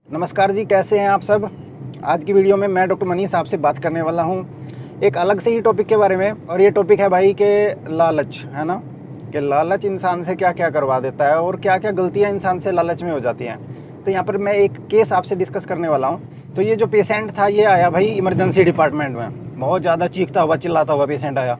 नमस्कार जी, कैसे हैं आप सब। आज की वीडियो में मैं डॉक्टर मनीष आपसे बात करने वाला हूं एक अलग से ही टॉपिक के बारे में। और ये टॉपिक है भाई के लालच, है ना, कि लालच इंसान से क्या क्या करवा देता है और क्या क्या गलतियां इंसान से लालच में हो जाती हैं। तो यहाँ पर मैं एक केस आपसे डिस्कस करने वाला हूँ। तो ये जो पेशेंट था ये आया भाई इमरजेंसी डिपार्टमेंट में, बहुत ज़्यादा चीखता हुआ चिल्लाता हुआ पेशेंट आया,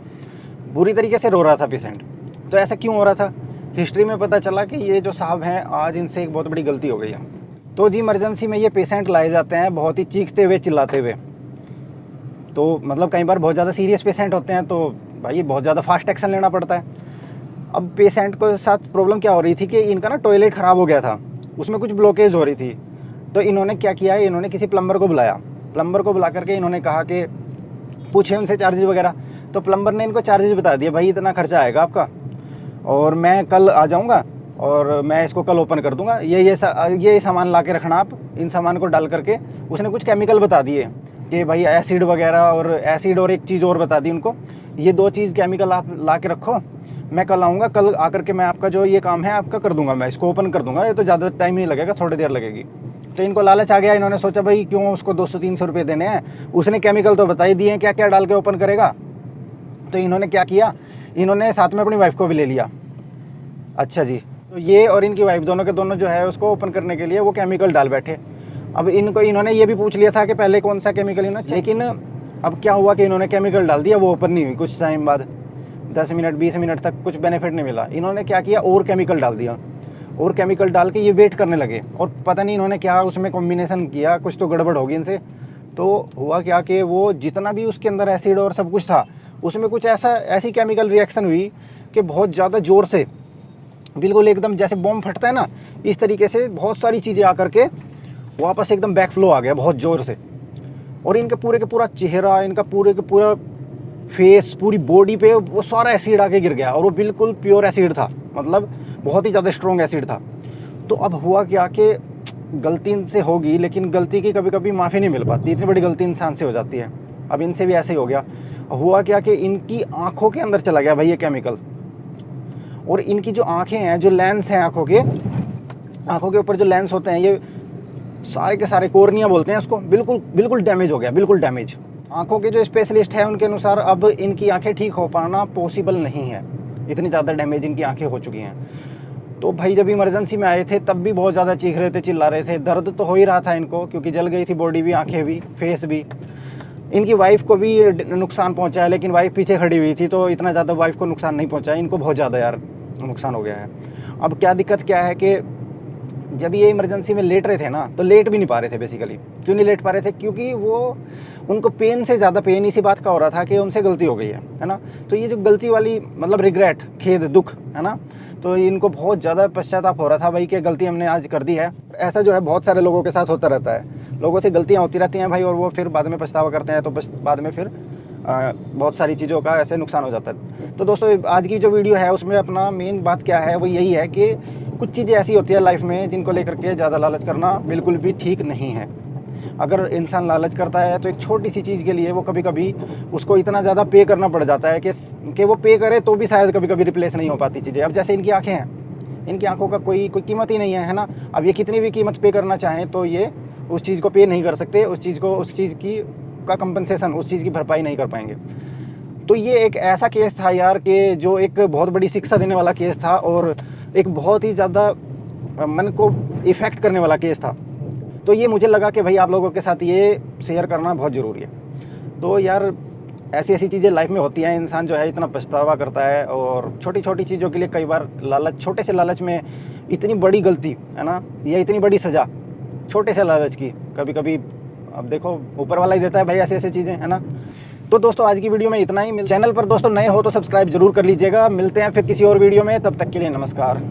बुरी तरीके से रो रहा था पेशेंट। तो ऐसा क्यों हो रहा था, हिस्ट्री में पता चला कि ये जो साहब हैं आज इनसे एक बहुत बड़ी गलती हो गई है। तो जी इमरजेंसी में ये पेशेंट लाए जाते हैं बहुत ही चीखते हुए चिल्लाते हुए। तो मतलब कई बार बहुत ज़्यादा सीरियस पेशेंट होते हैं तो भाई बहुत ज़्यादा फास्ट एक्शन लेना पड़ता है। अब पेशेंट को साथ प्रॉब्लम क्या हो रही थी कि इनका ना टॉयलेट ख़राब हो गया था, उसमें कुछ ब्लॉकेज हो रही थी। तो इन्होंने क्या किया, इन्होंने किसी प्लम्बर को बुलाया। प्लम्बर को बुला करके इन्होंने कहा कि पूछे उनसे चार्जेज वगैरह। तो प्लम्बर ने इनको चार्जेज बता दिया, भाई इतना खर्चा आएगा आपका और मैं कल आ जाऊँगा और मैं इसको कल ओपन कर दूंगा, ये सामान ला के रखना आप। इन सामान को डाल करके उसने कुछ केमिकल बता दिए कि भाई एसिड वगैरह, और एसिड और एक चीज़ और बता दी उनको, ये दो चीज़ केमिकल आप ला के रखो, मैं कल आऊँगा, कल आकर के मैं आपका जो ये काम है आपका कर दूंगा, मैं इसको ओपन कर दूंगा, ये तो ज़्यादा टाइम नहीं लगेगा, थोड़ी देर लगेगी। तो इनको लालच आ गया, इन्होंने सोचा भाई क्यों उसको 200-300 रुपये देने हैं, उसने केमिकल तो बता ही दिए हैं क्या क्या डाल के ओपन करेगा। तो इन्होंने क्या किया, इन्होंने साथ में अपनी वाइफ को भी ले लिया। अच्छा जी, तो ये और इनकी वाइफ दोनों के दोनों जो है उसको ओपन करने के लिए वो केमिकल डाल बैठे। अब इन्होंने ये भी पूछ लिया था कि पहले कौन सा केमिकल इन्होंने, लेकिन अब क्या हुआ कि इन्होंने केमिकल डाल दिया, वो ओपन नहीं हुई। कुछ टाइम बाद 10 मिनट 20 मिनट तक कुछ बेनिफिट नहीं मिला। इन्होंने क्या किया, और केमिकल डाल दिया, और केमिकल डाल के ये वेट करने लगे। और पता नहीं इन्होंने क्या उसमें कॉम्बिनेशन किया, कुछ तो गड़बड़ होगी इनसे। तो हुआ क्या कि वो जितना भी उसके अंदर एसिड और सब कुछ था उसमें कुछ ऐसी केमिकल रिएक्शन हुई कि बहुत ज़्यादा ज़ोर से, बिल्कुल एकदम जैसे बॉम्ब फटता है ना, इस तरीके से बहुत सारी चीज़ें आकर के वापस एकदम बैक फ्लो आ गया बहुत ज़ोर से। और इनके पूरे के पूरा चेहरा, इनका पूरे के पूरा फेस, पूरी बॉडी पे वो सारा एसिड आके गिर गया। और वो बिल्कुल प्योर एसिड था, मतलब बहुत ही ज़्यादा स्ट्रॉन्ग एसिड था। तो अब हुआ क्या कि गलती इनसे होगी, लेकिन गलती की कभी कभी माफ़ी नहीं मिल पाती, इतनी बड़ी गलती इंसान से हो जाती है। अब इनसे भी ऐसे ही हो गया। हुआ क्या कि इनकी आँखों के अंदर चला गया भाई ये केमिकल। और इनकी जो आँखें हैं, जो लेंस हैं आँखों के ऊपर जो लेंस होते हैं, ये सारे के सारे कोर्निया बोलते हैं उसको, बिल्कुल डैमेज हो गया, बिल्कुल डैमेज। आँखों के जो स्पेशलिस्ट हैं उनके अनुसार अब इनकी आँखें ठीक हो पाना पॉसिबल नहीं है, इतनी ज़्यादा डैमेज इनकी आँखें हो चुकी हैं। तो भाई जब इमरजेंसी में आए थे तब भी बहुत ज़्यादा चीख रहे थे, चिल्ला रहे थे, दर्द तो हो ही रहा था इनको, क्योंकि जल गई थी बॉडी भी, आँखें भी, फेस भी। इनकी वाइफ को भी नुकसान पहुँचा है, लेकिन वाइफ पीछे खड़ी हुई थी तो इतना ज़्यादा वाइफ को नुकसान नहीं पहुँचा, इनको बहुत ज़्यादा यार नुकसान हो गया है। अब क्या दिक्कत क्या है कि जब ये इमरजेंसी में लेट रहे थे ना, तो लेट भी नहीं पा रहे थे। बेसिकली क्यों नहीं लेट पा रहे थे, क्योंकि वो उनको पेन से ज़्यादा पेन इसी बात का हो रहा था कि उनसे गलती हो गई है ना। तो ये जो गलती वाली मतलब रिग्रेट, खेद, दुख, है ना, तो इनको बहुत ज़्यादा पश्चाताप हो रहा था भाई कि गलती हमने आज कर दी है। ऐसा जो है बहुत सारे लोगों के साथ होता रहता है, लोगों से गलतियाँ होती रहती हैं भाई, और वो फिर बाद में पछतावा करते हैं, तो बाद में फिर बहुत सारी चीज़ों का ऐसे नुकसान हो जाता है। तो दोस्तों आज की जो वीडियो है उसमें अपना मेन बात क्या है, वो यही है कि कुछ चीज़ें ऐसी होती है लाइफ में जिनको लेकर के ज़्यादा लालच करना बिल्कुल भी ठीक नहीं है। अगर इंसान लालच करता है तो एक छोटी सी चीज़ के लिए वो कभी कभी उसको इतना ज़्यादा पे करना पड़ जाता है कि वो पे करे तो भी शायद कभी कभी रिप्लेस नहीं हो पाती चीज़ें। अब जैसे इनकी आँखें हैं, इनकी आँखों का कोई कीमत ही नहीं है ना। अब ये कितनी भी कीमत पे करना चाहें तो ये उस चीज़ को पे नहीं कर सकते, उस चीज़ की का कंपनसेशन, उस चीज़ की भरपाई नहीं कर पाएंगे। तो ये एक ऐसा केस था यार कि जो एक बहुत बड़ी शिक्षा देने वाला केस था, और एक बहुत ही ज़्यादा मन को इफ़ेक्ट करने वाला केस था। तो ये मुझे लगा कि भाई आप लोगों के साथ ये शेयर करना बहुत ज़रूरी है। तो यार ऐसी चीज़ें लाइफ में होती हैं, इंसान जो है इतना पछतावा करता है, और छोटी छोटी चीज़ों के लिए कई बार लालच, छोटे से लालच में इतनी बड़ी गलती, है ना, या इतनी बड़ी सज़ा छोटे से लालच की कभी कभी, अब देखो ऊपर वाला ही देता है भाई ऐसे चीज़ें, है ना। तो दोस्तों आज की वीडियो में इतना ही। चैनल पर दोस्तों नए हो तो सब्सक्राइब जरूर कर लीजिएगा। मिलते हैं फिर किसी और वीडियो में, तब तक के लिए नमस्कार।